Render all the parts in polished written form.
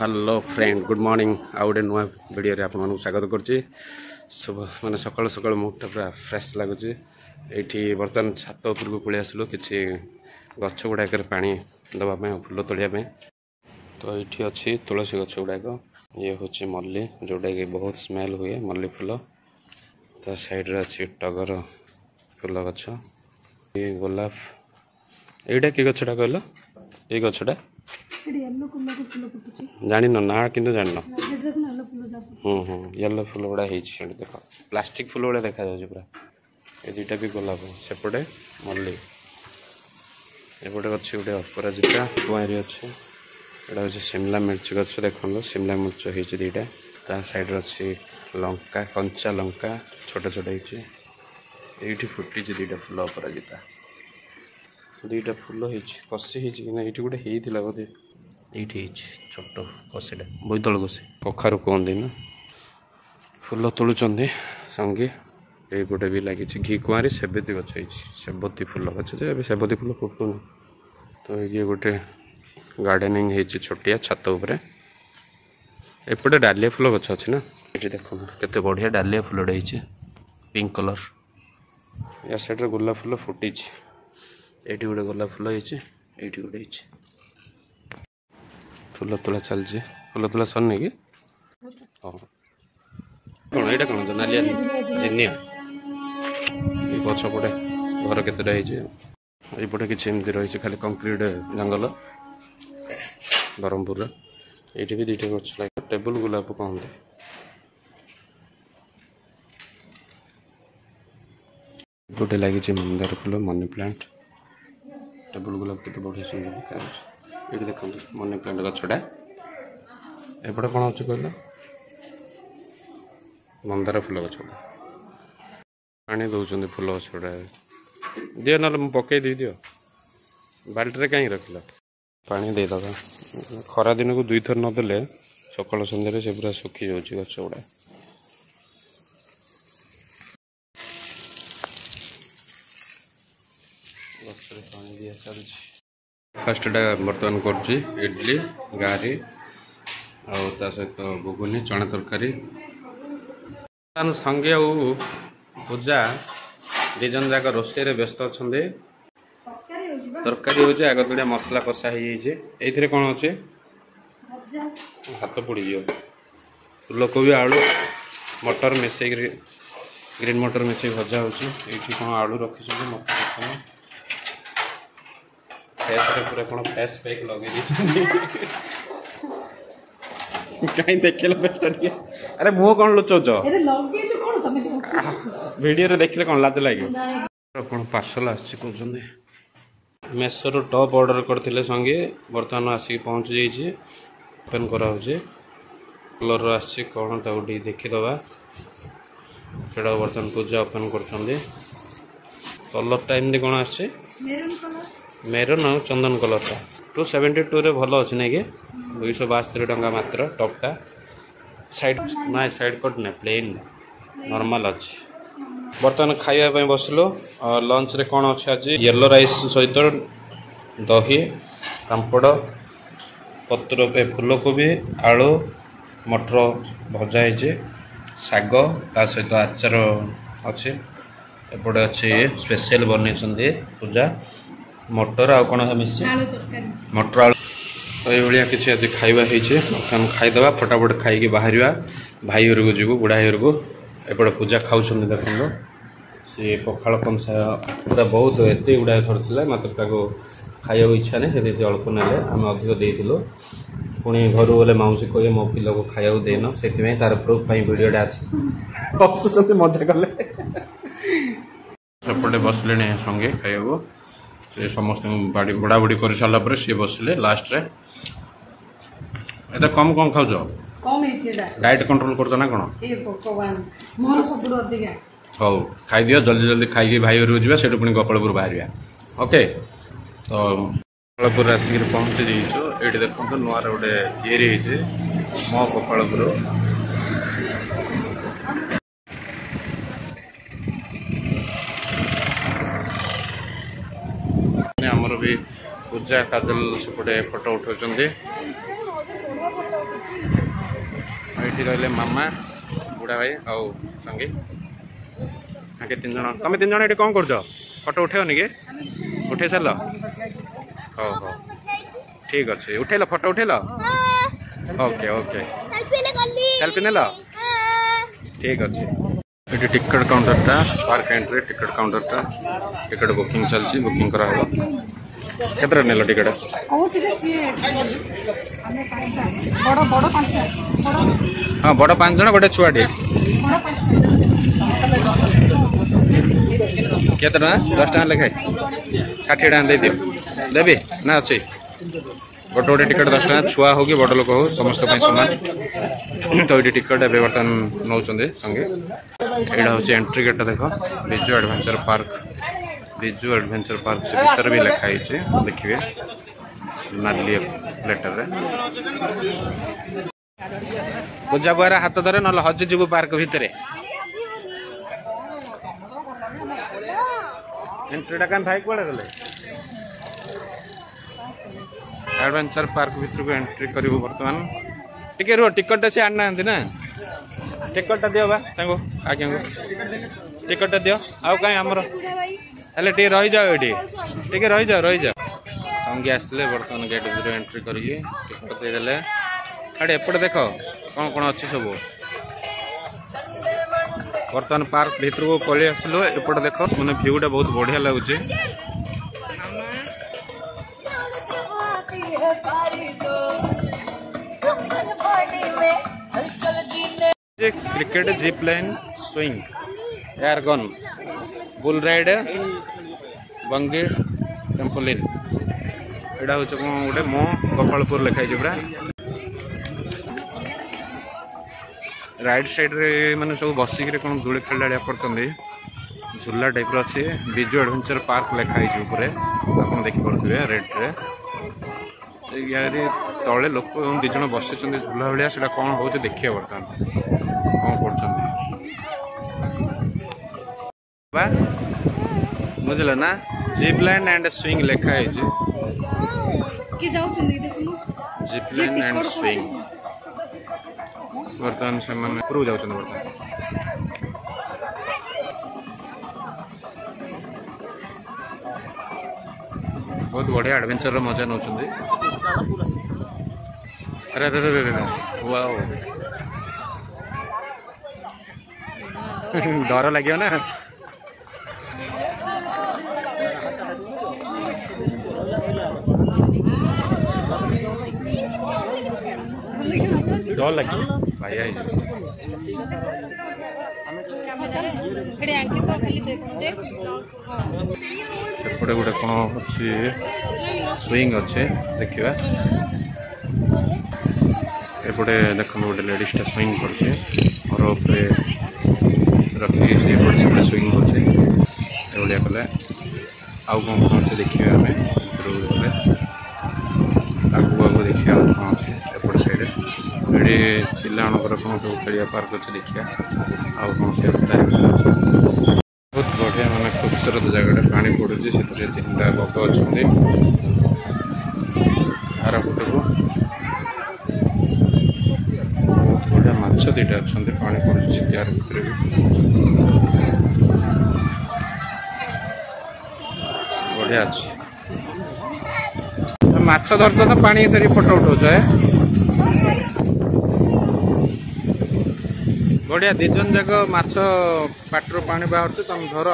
Hello friend good morning आउ गोटे नुआ वीडियो रे आपन स्वागत करछि। माने सकाळ सकाळ मुडटा पूरा फ्रेश लगुच। एठी बर्तन छात ऊपर को पळे आसलो किछि गछ गुडा कर पानी दबा में फूल तोड़िया में। तो एठी अछि तुलसी गछ गुडा को ये होछि मल्ली जोडा के बहुत स्मेल हुए मल्ली फूल। ता साइड रे अछि टगर फूल गछ ये गोलाप एटा के गछटा कहलो ए गछटा जानी ना किंतु जान येलो फूल गुड़ा देख प्लास्टिक फूल गुड़ा देखा जाए पूरा ये दुटा भी गोलाप सेपटे मल्ली एपटे अच्छे गोटे अपराजिता कुआरी अच्छे एटा हूँ शिमला मिर्च गछ देखो शिमला मिर्च हो दुटा ता साइड अच्छी लंका कंचा लंका छोट छोट होती फुटी दुटा फूल अपराजिता दुईटा फूल कषि ये गोटे होता बोधे ये छोट कषिटा बोईतल कषि कखारू कहते ना फूल तोलुंट संगे ये गोटे भी लगी घी कुआरी सेबती गछ सेबती फूल गछ सेबती फूल फुटुन। तो ये गोटे गार्डनिंग है छोटिया छात उपरे एपटे डालिया फूल गछ अच्छे ना ये देख केते बढ़िया डालिया फूलटा हो पिंक कलर या साइड गोलाप फूल फुटी ये गोटे गोलाप फूल ये गोटे फूल तोला चलছে फूल तोला सरने कि हाँ कौन यहाँ कौन नालिया जिनिया ये पछपटे घर केतटा होपटे कि रही खाली कंक्रीट जंगल ब्रह्मपुर ये भी दुईटा गछ लगे टेबुल गुलाब कहते गोटे लगी मंदार फूल मनी प्लांट टेबुल गुलाब केते बढ़िया सुंदर देखा ये देखो मनी प्लांट गछटा एपटे कौन अच्छे कहल मंदार फूल गछटा पानी दौरान फूल गछटा दियो ना पकई दी दियो बाल्टी कहीं रखिल पानी देदे खरा दिन को दुई थर नदेले सकाल सन्धार से पूरा सुखी जाऊँच गछ गुड़ा गचरे पानी दिया चलुची फास्टा बर्तमान कर इडली गारी आ सहित घुगुनी चना तरकारी संगे पूजा दीजन जाक रोषे व्यस्त अच्छा तरकारी हो आग दुटा मसला कषा हो कौन अच्छे हाथ पड़ फूलकोबी आलू मटर मिसेक ग्रीन मटर मिसेक भजा हो कौन आलू रखी मत पूरा कौन फेस पैक लगे कहीं देखल अरे मुह कौन लुचौच वीडियो देखले कौन लाज लगे कौन पार्सल आसने मेसोर टॉप ऑर्डर करते संगे बर्तमान आसिक पहुँच जाइए ओपन कराऊे कलर आसी कौन ताकि देखीदे से बर्तमान पूजा ओपन कर कलर टाइम कौन आसे मेरून चंदन कलर 272 रे भल अच्छे नहीं कि 272 टंका मात्र टॉपटा साइड ना साइड कट ना प्लेन नॉर्मल अच्छे बर्तमान खाइबा बसलो लंच रे कौन अच्छे आज येलो राइस सहित दही पापड़ पत्र पे फूलकोबी आलू मटर भजा है शाग ता सहित आचार अच्छे एपटे अच्छे स्पेशल बन पूजा मटर आ कौन मिसी मटर आलू तो ये किसी आज खाइबा खाईदे फटाफट खाई बाहर भाई घर को जीव बुढ़ा घर को एपटे पूजा खाऊँ देखो सी पखाड़ कंसा पूरा बहुत एत गुड़ाए थोड़ा मात्र खाया इच्छा नहीं से अल्प ना आम अधिक देलु पुणी घर गले मौसी कहे मो पिला को खाया देन से तार प्रूफ वीडियोटा अच्छे मजा कले सेपटे बसले संगे खाया से समस्त बुढ़ा बुढ़ी कर सारापर सी बसले लास्ट रे एत कम कम खाऊ डाइट कंट्रोल कर ना कौन हाँ खाई दियो जल्दी जल्दी खाई भाई घर जा से गोपालपुर बाहर ओके तो गोपालपुर आसिक पहुँची जाइए ये देखो नुआर गोटे या मो गोपालपुर आमर भी पूजा काजल सेपटे फोटो उठाऊँ ये रही मामा बुढ़ा भाई आउ संगे आगे 3 जन तुम 3 जन ये कौन कर फोटो उठेनि कि उठे सार हो हो ठीक अच्छे उठेल फोटो उठेल ओके ओके सेल्फी नेल ठीक अच्छे ये टिकट काउंटर था पार्क एंट्री टिकट काउंटर था टिकट बुकिंग चलती बुकिंग करा केतरा नेल टिकट हाँ बड़ 5 जन गोटे छुआटे केत 10 टाँग लेखाए 60 टाँग दे दियो देवी ना अच्छे गोटे गोटे टिकट 10 टाँग छुआ हो कि बड़ लोक हो समस्त सामान तो ये टिकट ए बर्तमान नौ संगे यहाँ हूँ एंट्री गेट देख Biju adventure park Biju adventure park से भीतर भी लिखाई देखिए नाली लेटर पूजा बुआर हाथ धरे ना हजि जीव पार्क भितर एंट्रीटा क्या भाई कड़े गले एडवेंचर पार्क भीतर को एंट्री करूँ बर्तमान टिके रुह टिकट से आना ना टिकट दियो बा आज्ञा टिकट दियो आउ कहीं आमर हेल्ले टे रही जाओ ये रही जाओ संगे आसले बर्तमान गेट भीतर एंट्री करिए टिकट देदेले अरे एपटे देख कौन कौन अच्छी सब बर्तमान पार्क भीतर को पलि आसलो एपटे देख मैंने भ्यूटा बहुत बढ़िया लगुच cricket zip line swing air gun bull ride bungee trampoline यहाँ हूँ कौन गोटे मो गोपालपुर लिखाई पूरा राइट साइड रे माने सब बसिक कौन दूली खेला कर झूला टाइप अच्छे बिजु एडवेंचर पार्क लिखाई आप देखिपे रेड रे यार तले लोक 2 जन बस झूला भाया से कौन हो देखिए बर्तमान कौन कर बुझल ना जिप लाइन एंड स्विंग लिखाई जिप लाइन एंड स्विंग बर्तमान से ऊपर जाऊँ बर्तमान बहुत बढ़िया एडवेंचर मजा नौ अरे अरे अरे वाओ डर लगे ना डर लगे भाई सेपटे गोटे कौन अच्छी स्विंग अच्छे देखा एपटे देख गोटे लेडीजटा स्विंग कर रखी से स्विंग कर कले आउ कौन कौन से देखिए आम आगू आगू देखिए कौन अच्छे एपट साइड ये पिलाणकर कौन सब खेलिया पार्क अच्छे देखिए आउ कौन से बहुत बढ़िया माने खूबसूरत जगह पानी पड़ू से 3टा बग अच्छा आर पट को बहुत बढ़िया माछ 2टा अच्छा पानी पड़ू से यार भितर भी बढ़िया अच्छे माछ धरत तो पानी धरी फोटो उठाऊ बढ़िया 2 जन जाक माछ पाटर पानी बाहर तुम धर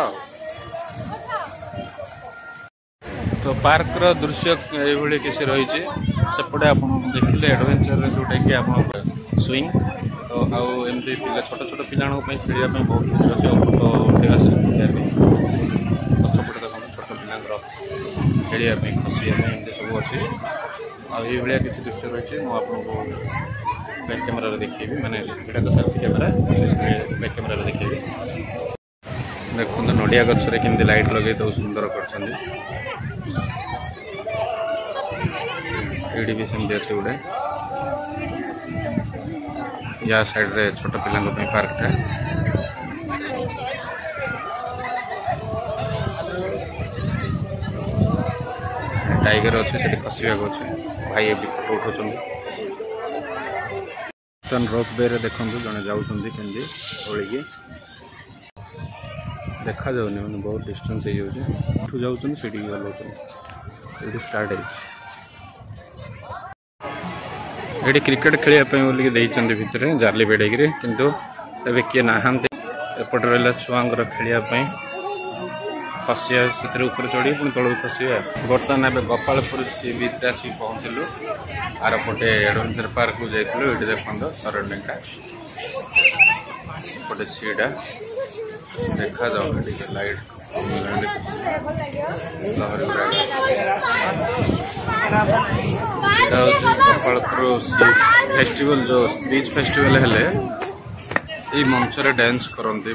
तो पार्क रो दृश्य ये किसी रही सेपटे आप देखिले एडवेंचर जोटा कि आप स्विंग तो आमती पिला छोट छोट पिलापी खेलने बहुत कुछ अच्छे फोटो उठेगा से पछपटे देखो छोट पिला खेलने खसिया सब अच्छे आया किसी दृश्य रही आपको बैक कैमेरा देखिए मैंने यहाँ तो सेल्फी कैमेरा बैक कैमेरा देखिए देखो नड़िया गचरे केमती लाइट लगे तो सुंदर कर भी सेमती अच्छे गोटे या साइड रे छोट पिला पार्कटा टाइगर अच्छे से खसवा अच्छे भाई फोटो उठाऊँ रोप वे देखु जड़े जाऊँगी केमती ओलिकी देखा जाऊनी मैंने बहुत डिस्टेंस हो जाऊँ से गलाऊँ स्टार्ट ये क्रिकेट खेलने बोलिक भितर जाली बेड़े किंतु तबे किए नहांती एपट रहा छुआंर खेलने फसिया से ऊपर चढ़ी पुणी तौक खसवा बर्तमान ए गोपालपुर सी बीच आसिक पहुँचलु आर पटे एडवेंचर पार्क को जाइलु ये देखो सराउंडिंग पटे सीटा देखा जाऊ लाइट गोपालपुर सी फेस्टिवल जो बीच फेस्टिवल हेले ये मंचर डांस करती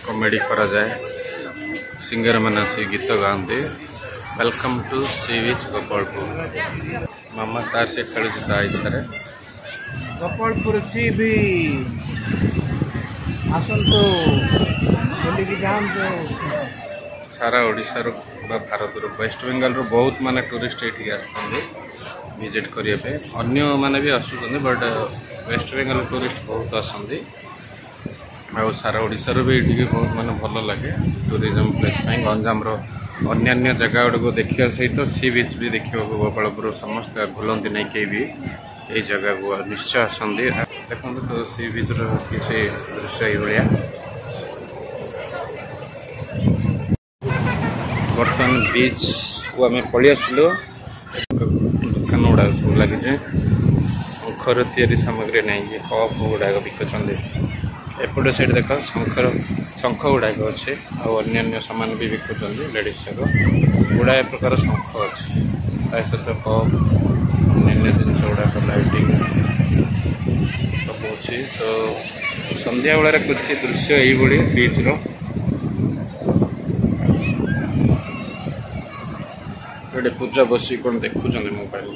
कॉमेडी करा जाए सिंगर मैंने गीत गाँति वेलकम टू सी बीच गोपालपुर मामा तार से खेल इच्छा गोपालपुर सी बीच आसतु सारा ओडिशा भारत वेस्ट बेंगल बहुत माने टूरिस्ट ये विजिट करने अन्य माने भी आसुचंदी बट वेस्ट बेंगल टूरिस्ट बहुत आसंदी आ सारा ओडिशा भी ये बहुत माने भल लगे टूरिज्म प्लेस गंजाम अन्य जगह गुड़ देखा सहित सी बीच भी देखा गोपालपुर समस्त भूलती नहीं कहीं भी ये जगह को निश्चय आसंदी देखो तो सी बीच किसी दृश्य ये बर्तमान बीच को आम पलि आसलु दुकान गुड़ा सब लगे शंखर या सामग्री नहीं कप गुड़ाक बिकुंट एपटे साइड देख शंख गुड़ाक अच्छे अन्य सामान भी बिकुंट लेडीज जाक गुड़ाए प्रकार शंख अच्छे सहित कप अन्य जिन गुड़ाक लाइटिंग सब अच्छी तो संध्या बेलार कुछ दृश्य ये बीच ये पूजा बसी कौन देखुं मोबाइल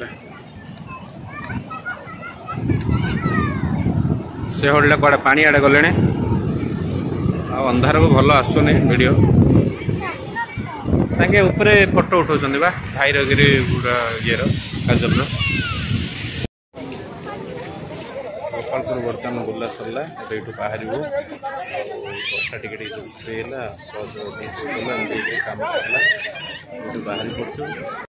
से हल्ला कड़े पानी आड़े गले अंधार को भल आसुनी वीडियो ताके ऊपर फोटो उठाउछन बा भाईरगिरी गुड़ा ये काजल गोपालपुर बर्तमान बुला सरला ये बाहर वर्षा टिके फ्री है काम सरला बाहर पड़ू।